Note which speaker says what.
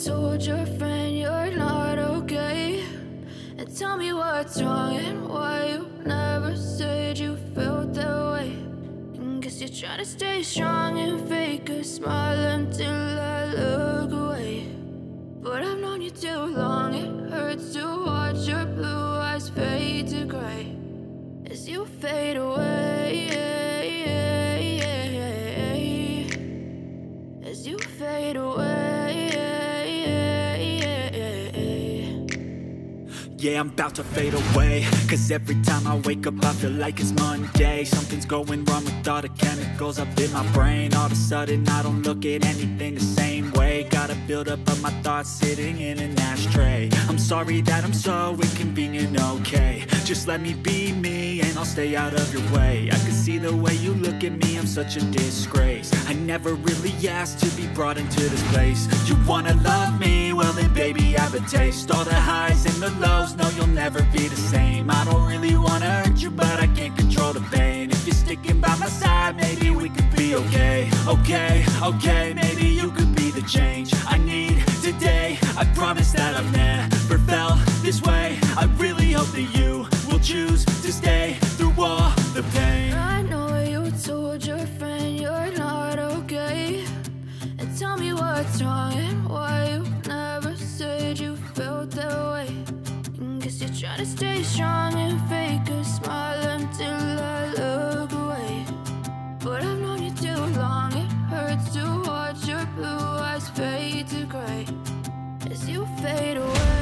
Speaker 1: told your friend you're not okay? And tell me what's wrong and why you never said you felt that way. And guess you're trying to stay strong and fake a smile until I look away. But I've known you too long, it hurts to watch your blue eyes fade to gray as you fade away, as you fade away.
Speaker 2: Yeah, I'm about to fade away, cause every time I wake up I feel like it's Monday. Something's going wrong with all the chemicals up in my brain. All of a sudden I don't look at anything the same way. Got a buildup of my thoughts sitting in an ashtray. I'm sorry that I'm so inconvenient, okay? Just let me be me and I'll stay out of your way. I can see the way you look at me, I'm such a disgrace. I never really asked to be brought into this place. You wanna love me? Well then baby I have a taste. All the highs and the lows, no you'll never be the same. I don't really wanna hurt you but I can't control the pain. If you're sticking by my side maybe we could be okay. Okay, maybe you could be the change I need today. I promise that I've never felt this way. I really hope that you will choose to stay through all the pain.
Speaker 1: I know you told your friend you're not okay. And tell me what's wrong and why you never said you felt that way. And guess you're trying to stay strong and fake a smile until I look away. But I've known you too long, it hurts to watch your blue eyes fade to gray as you fade away.